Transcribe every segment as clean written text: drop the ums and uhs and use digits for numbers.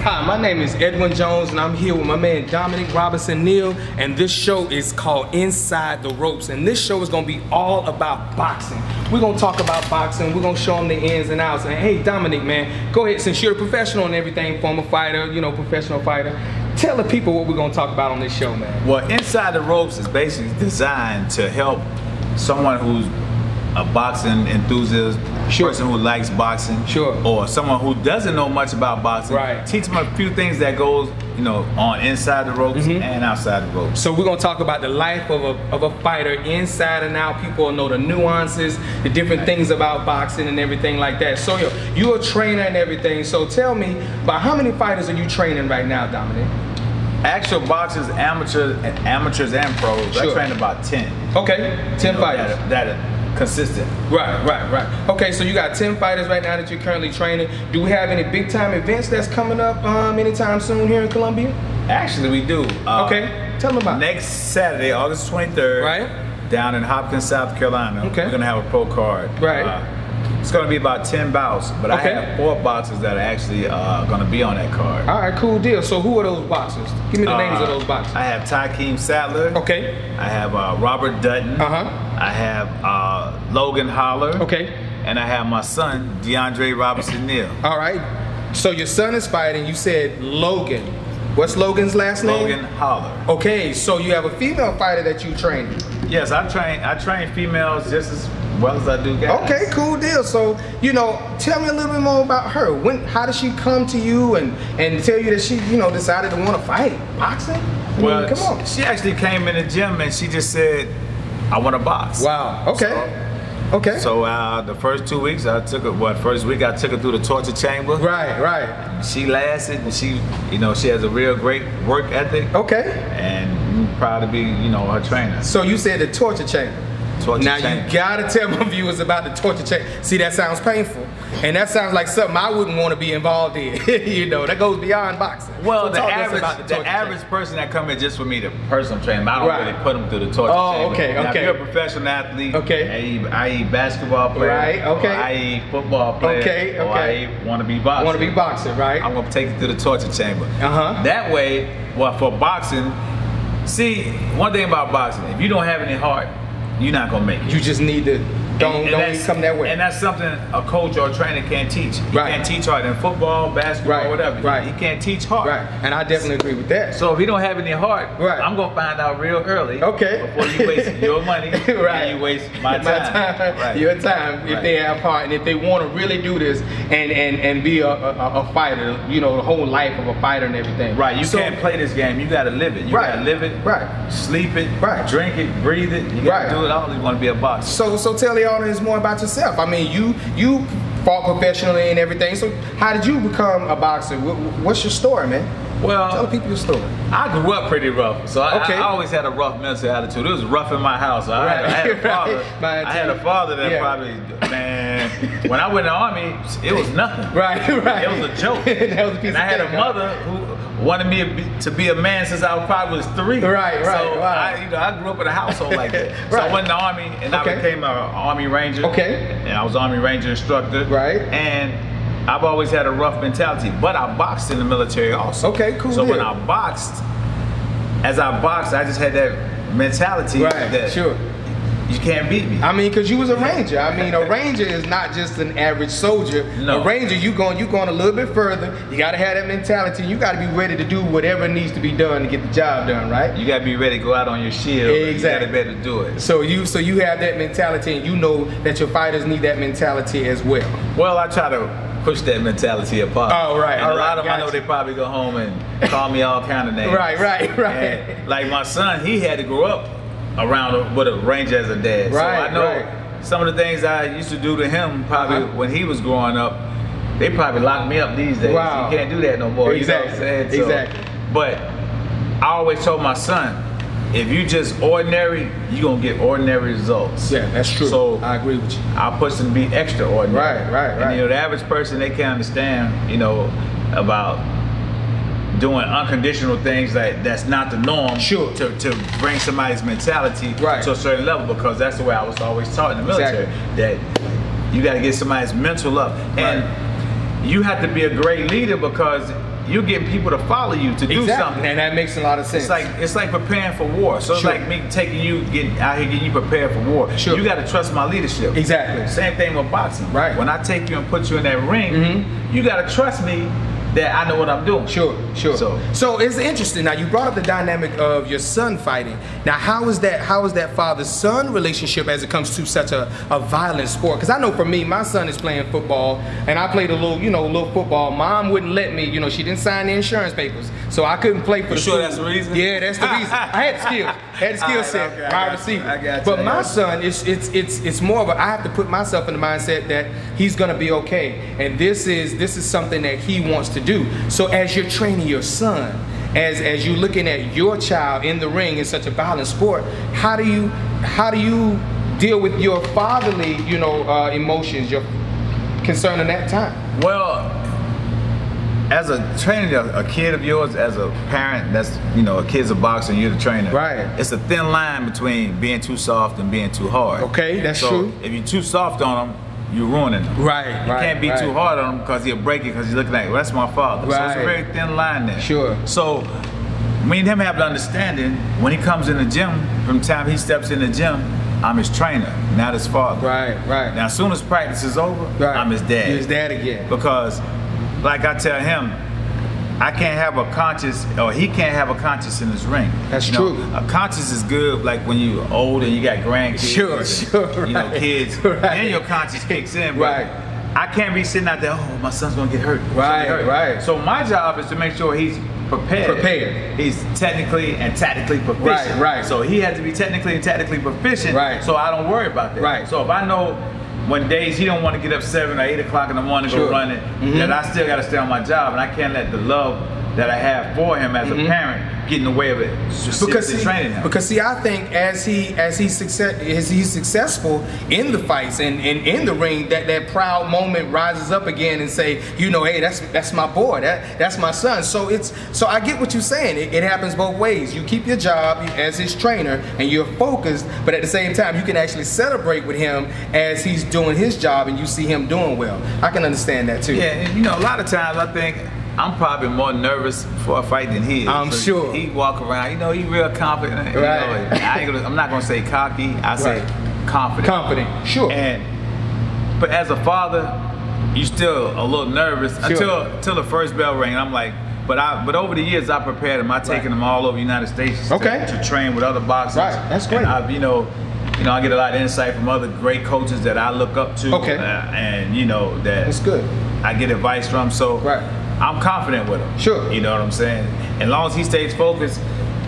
Hi, my name is Edwin Jones and I'm here with my man Dominic Robinson Neal, and this show is called Inside the Ropes, and this show is going to be all about boxing. We're going to talk about boxing, we're going to show them the ins and outs. And hey Dominic, man, go ahead, since you're a professional and everything, former fighter, you know, professional fighter, tell the people what we're going to talk about on this show, man. Well, Inside the Ropes is basically designed to help someone who's a boxing enthusiast, person who likes boxing, or someone who doesn't know much about boxing, teach them a few things that goes, you know, on inside the ropes and outside the ropes. So we're gonna talk about the life of a fighter inside and out. People will know the nuances, the different things about boxing and everything like that. So you're a trainer and everything. So tell me, about how many fighters are you training right now, Dominic? Actual boxers, amateurs and pros. I train about 10. Okay, 10 fighters. That are consistent. Right. Okay, so you got 10 fighters right now that you're currently training. Do we have any big time events that's coming up anytime soon here in Columbia? Actually, we do. Okay, tell them about it. Next Saturday, August 23rd, down in Hopkins, South Carolina, we're going to have a pro card. It's going to be about 10 bouts, but I have 4 boxers that are actually going to be on that card. All right, cool deal. So who are those boxers? Give me the names of those boxers. I have Tykeem Sadler. Okay. I have Robert Dutton. I have Logan Holler. Okay. And I have my son, DeAndre Robinson Neal. All right. So your son is fighting. You said Logan. What's Logan's last name? Logan Holler. Okay, so you have a female fighter that you train. Yes, I train females just as well as I do guys. Okay, cool deal. So, you know, tell me a little bit more about her. How did she come to you and tell you that she, you know, decided to want to fight boxing? I mean, come on. She actually came in the gym and she just said, I want to box. Wow. Okay. So the first 2 weeks I took her. First week I took her through the torture chamber. Right. She lasted, and she has a real great work ethic. Okay. And I'm proud to be, her trainer. So you said the torture chamber. You gotta tell my viewers about the torture chamber. See, that sounds painful, and that sounds like something I wouldn't want to be involved in. That goes beyond boxing. Well, so the average person that come in just for me, the personal trainer, I don't really put them through the torture chamber. Okay. Now, if you're a professional athlete, i.e. basketball player, or i.e. football player, or i.e. want to be boxer, I'm gonna take you through the torture chamber. That way, for boxing, see, one thing about boxing, if you don't have any heart, you're not gonna make it. You just need to don't come that way. And that's something a coach or a trainer can't teach. He can't teach hard in football, basketball, whatever. He can't teach hard. And I definitely agree with that. So if he don't have any heart, I'm gonna find out real early. Before you waste your money, and you waste my time. Your time. If they have heart and if they want to really do this and be a fighter, the whole life of a fighter and everything. You can't play this game. You gotta live it. You gotta live it. Sleep it. Drink it. Breathe it. You gotta do it all. You want to be a boxer. So tell the audience more about yourself. I mean, you fought professionally and everything. So how did you become a boxer? What's your story, man? Well, tell people your story. I grew up pretty rough, so I always had a rough mental attitude. It was rough in my house. I had a father. I had a father that probably, man. When I went in the army, it was nothing. It was a joke. And I had a mother who wanted me to be a man since I probably was 3. So I grew up in a household like that. So I went in the army and I became an Army Ranger. And I was Army Ranger instructor. And I've always had a rough mentality, but I boxed in the military also. So when I boxed, I just had that mentality that you can't beat me. I mean, because you was a ranger. I mean, a ranger is not just an average soldier. A ranger, you going a little bit further. You got to have that mentality. You got to be ready to do whatever needs to be done to get the job done, right? You got to be ready to go out on your shield. You got to be able to do it. So you have that mentality, and you know that your fighters need that mentality as well. Well, I try to push that mentality apart. And a lot of them, I know they probably go home and call me all kind of names. And like my son, he had to grow up around with a ranger as a dad. So I know some of the things I used to do to him probably when he was growing up, they probably locked me up these days. You can't do that no more. You know what I'm saying? So, but I always told my son, if you just ordinary, you're going to get ordinary results. Yeah, that's true. So I agree with you. I push them to be extraordinary. And the average person, they can't understand, about doing unconditional things that's not the norm to bring somebody's mentality to a certain level, because that's the way I was always taught in the military, that you got to get somebody's mental up. And you have to be a great leader, because you're getting people to follow you to do something, and that makes a lot of sense. It's like preparing for war. So it's like me taking you, out here getting you prepared for war. You got to trust my leadership. Exactly. Same thing with boxing. Right. When I take you and put you in that ring, you got to trust me that I know what I'm doing. Sure. So it's interesting. Now you brought up the dynamic of your son fighting. Now how is that father-son relationship as it comes to such a violent sport? Because I know for me, my son is playing football, and I played a little football. Mom wouldn't let me. She didn't sign the insurance papers, so I couldn't play for the school. That's the reason? Yeah, that's the reason. I had the skills. Had the skill set, wide receiver. I got you. But my son, it's more of a, I have to put myself in the mindset that he's gonna be okay, and this is something that he wants to do. So as you're training your son, as you're looking at your child in the ring in such a violent sport, how do you deal with your fatherly, emotions, your concern in that time? Well, as a trainer, a kid of yours, as a parent, that's, a kid's a boxer and you're the trainer. Right. It's a thin line between being too soft and being too hard. Okay, that's true. If you're too soft on them, you're ruining them. Right. You can't be too hard on him because he'll break it because he's looking like, well, that's my father. Right. So it's a very thin line there. Sure. So me and him have the understanding when he comes in the gym, from the time he steps in the gym, I'm his trainer, not his father. Right. Now as soon as practice is over, I'm his dad. You're his dad again. Because like I tell him, I can't have a conscience, or he can't have a conscience in his ring. That's true. A conscience is good, like when you're old and you got grandkids. Sure. Kids. Then your conscience kicks in. But I can't be sitting out there, oh, my son's gonna get hurt. Right. So my job is to make sure he's prepared. He's technically and tactically proficient. Right. So he has to be technically and tactically proficient. Right. So I don't worry about that. Right. So if I know when days he don't want to get up 7 or 8 o'clock in the morning to go run it, then I still got to stay on my job, and I can't let the love that I have for him as a parent get in the way of it. Training him. Because see, I think as he's successful in the fights and in the ring, that proud moment rises up again and say, hey, that's my boy, that's my son. So I get what you're saying. It happens both ways. You keep your job as his trainer and you're focused, but at the same time you can actually celebrate with him as he's doing his job and you see him doing well. I can understand that too. Yeah, and a lot of times I think I'm probably more nervous for a fight than he is. I'm sure. He walk around, he real confident. I'm not gonna say cocky. I say confident. Confident, sure. But as a father, you still a little nervous until the first bell rang. I'm like, but over the years I prepared him. I taken him all over the United States to train with other boxers. Right, that's great. And I get a lot of insight from other great coaches that I look up to. That that's good. I get advice from. So. I'm confident with him. Sure. You know what I'm saying? As long as he stays focused,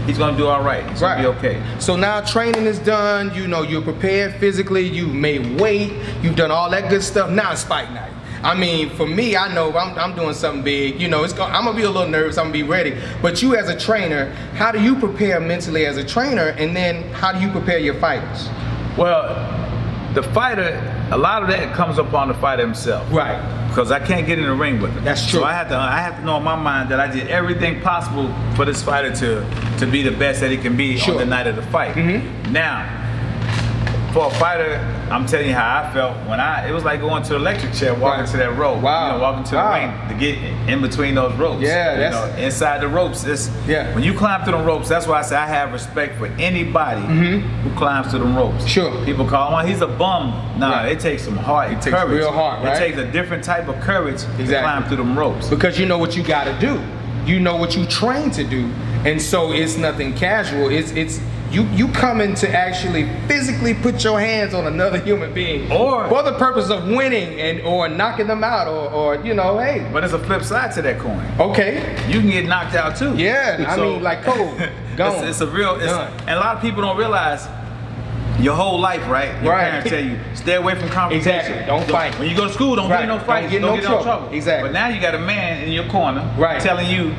he's gonna do all right. He's gonna be okay. So now training is done, you're prepared physically, you've made weight, you've done all that good stuff. Now it's fight night. I mean, for me, I know if I'm doing something big, I'm gonna be a little nervous, I'm gonna be ready. But you as a trainer, how do you prepare mentally as a trainer, and then how do you prepare your fighters? Well, the fighter, a lot of that comes upon the fighter himself. Right. Because I can't get in the ring with him. That's true. So I have to know in my mind that I did everything possible for this fighter to be the best that he can be on the night of the fight. Now, for a fighter, I'm telling you how I felt when it was like going to the electric chair, walking to that rope. Walking to the ring to get in between those ropes. Yeah, inside the ropes. When you climb through the ropes, that's why I say I have respect for anybody who climbs through the ropes. Sure. People call him, he's a bum. Nah, it takes some heart. It takes courage. Real heart, right? It takes a different type of courage to climb through them ropes. Because you know what you got to do. You know what you train to do, and so it's nothing casual. It's you coming to actually physically put your hands on another human being, or for the purpose of winning or knocking them out, or hey. But there's a flip side to that coin. Okay. You can get knocked out too. Yeah, I mean, like Cole. It's a real. And a lot of people don't realize. Your whole life, right? Your parents tell you, stay away from confrontation. Exactly. Don't fight. When you go to school, don't get in no fights. Don't get in no trouble. Exactly. But now you got a man in your corner telling you,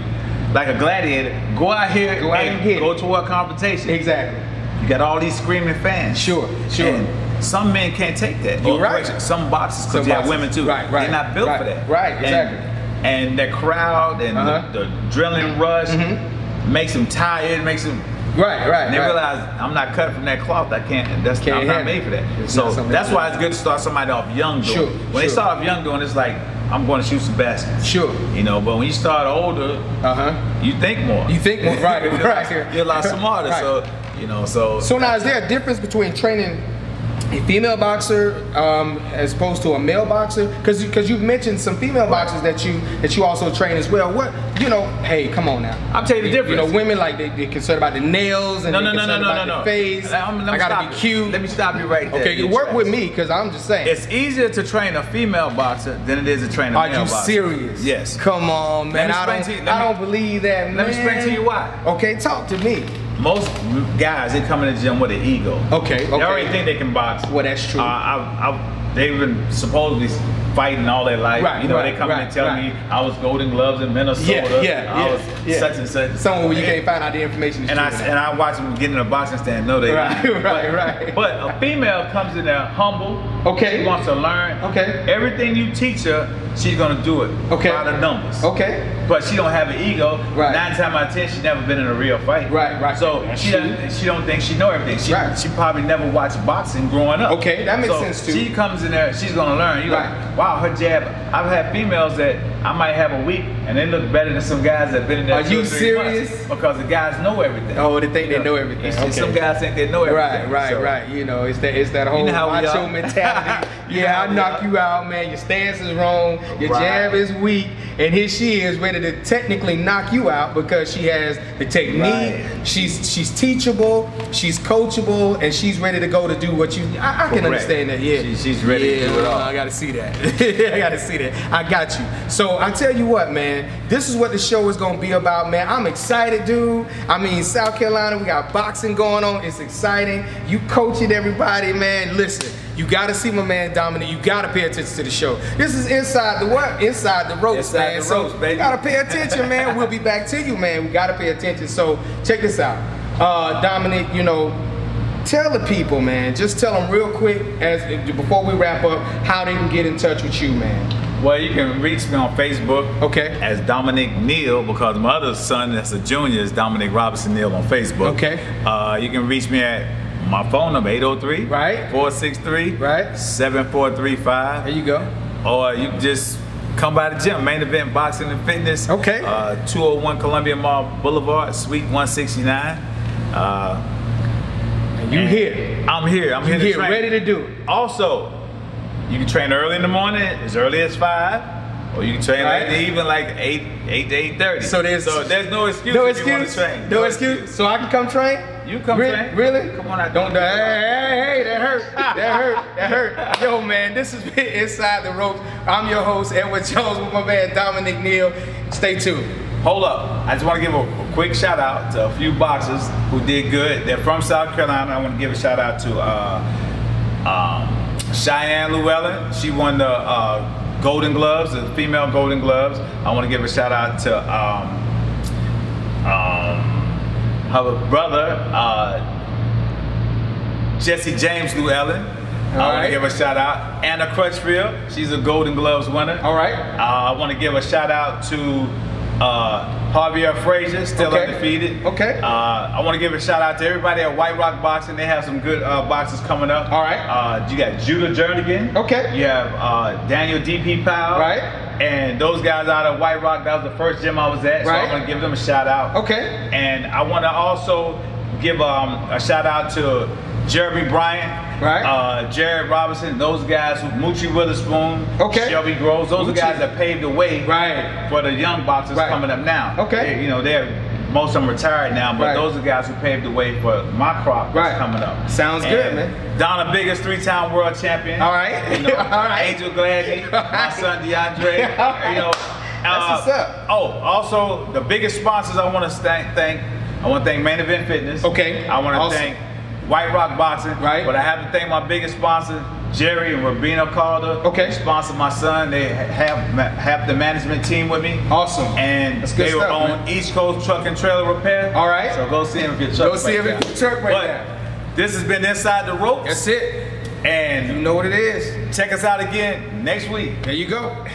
like a gladiator, go out here and go toward confrontation. Exactly. You got all these screaming fans. Sure. And some men can't take that. You're right. Some boxers, because you have women too. Right. They're not built for that. Right. Exactly. And that crowd and the adrenaline rush makes them tired, makes them. And they realize I'm not cut from that cloth. I'm not made for that. So that's why it's good to start somebody off young doing. When they start off young doing, it's like I'm going to shoot some baskets. Sure. You know, but when you start older, you think more. You think more, right? You're a lot smarter. Right. So, you know, So now, is there a difference between training a female boxer as opposed to a male boxer? Because you've mentioned some female boxers that you also train as well. What, you know? Hey, come on now. I'm telling you the difference. You know, women like they concerned about the nails and the face. I gotta be cute. Let me stop you right there. Okay, you work with me because I'm just saying. It's easier to train a female boxer than it is to train a male boxer. Are you serious? Yes. Come on, man. I don't believe that, man. Let me explain to you why. Okay, talk to me. Most guys, they come in the gym with an ego. Okay. They already think they can box. Well, that's true. They've been supposedly fighting all their life. Right, you know, they come in and tell me I was Golden Gloves in Minnesota. I was such and such. Somewhere where you can't find out the information. And I watch them get in a boxing stand. No, they don't. Right. But a female comes in there humble. Okay. She wants to learn. Okay. Everything you teach her, she's gonna do it. Okay. By the numbers. Okay. But she don't have an ego. Right. 9 times out of 10, she's never been in a real fight. Right. So she don't think she know everything. She probably never watched boxing growing up. Okay, that makes sense too. She comes in there, she's gonna learn. You're like, wow, her jab. I've had females that I might have a week and they look better than some guys that have been in there 2 or 3 months. Because the guys know everything. Oh, they think they know everything. Okay. Some guys think they know everything. Right. You know, it's that whole macho mentality. I'll knock you out, man. Your stance is wrong. Your jab is weak. And here she is ready to technically knock you out because she has the technique. She's teachable. She's coachable, and she's ready to go to do what you. I can understand that. Yeah, she's ready to do it all. I gotta see that. I gotta see that. I got you. So I tell you what, man. This is what the show is gonna be about, man. I'm excited, dude. I mean, South Carolina, we got boxing going on. It's exciting. You coaching everybody, man. Listen. You gotta see my man Dominic. You gotta pay attention to the show. This is Inside the what? Inside the Ropes, man. Baby. You gotta pay attention, man. We'll be back to you, man. We gotta pay attention. So check this out, Dominic. You know, tell the people, man. Just tell them real quick, before we wrap up, how they can get in touch with you, man. Well, you can reach me on Facebook as Dominic Neal, because my other son that's a junior is Dominic Robinson Neal on Facebook. Okay. You can reach me at my phone number, 803-463 7435. There you go. Or you can just come by the gym, Main Event Boxing and Fitness. 201 Columbia Mall Boulevard, Suite 169. And you here. I'm here. I'm here to train. Ready to do it. Also, you can train early in the morning, as early as 5. Or you can train late in the evening, like 8 to 8:30. So there's no excuse. No if excuse. You want to train. No excuse. So I can come train. You come train. Really? Come on out. Don't hey, that hurt. That hurt. Yo, man, this has been Inside the Ropes. I'm your host, Edward Jones, with my man Dominic Neal. Stay tuned. Hold up. I just want to give a quick shout out to a few boxers who did good. They're from South Carolina. I want to give a shout out to Cheyenne Llewellyn. She won the Golden Gloves, the female Golden Gloves. I want to give a shout out to her brother, Jesse James Llewellyn. I want to give a shout out. Anna Crutchfield, she's a Golden Gloves winner. I want to give a shout out to Javier Frazier, still undefeated. I want to give a shout out to everybody at White Rock Boxing. They have some good boxers coming up. You got Judah Jernigan. You have Daniel D.P. Powell. And those guys out of White Rock, that was the first gym I was at, so I want to give them a shout out. And I want to also give a shout out to Jeremy Bryant, Jared Robinson, those guys, Moochie Witherspoon, Shelby Groves, those are guys that paved the way for the young boxers coming up now. You know, most of them retired now, but those are guys who paved the way for my crop that's coming up. Sounds good, man. Donna Biggers, 3-time world champion. You know, Angel Gladney, my son DeAndre. You know, that's what's up. Oh, also the biggest sponsors I want to thank. I want to thank Main Event Fitness. I want to thank White Rock Boxing. But I have to thank my biggest sponsor, Jerry and Rubino Calder. They sponsor my son. They have the management team with me. And they were on East Coast Truck and Trailer Repair. So go see them if your truck. Go see them if your truck right now. This has been Inside the Ropes. That's it. And you know what it is. Check us out again next week. There you go.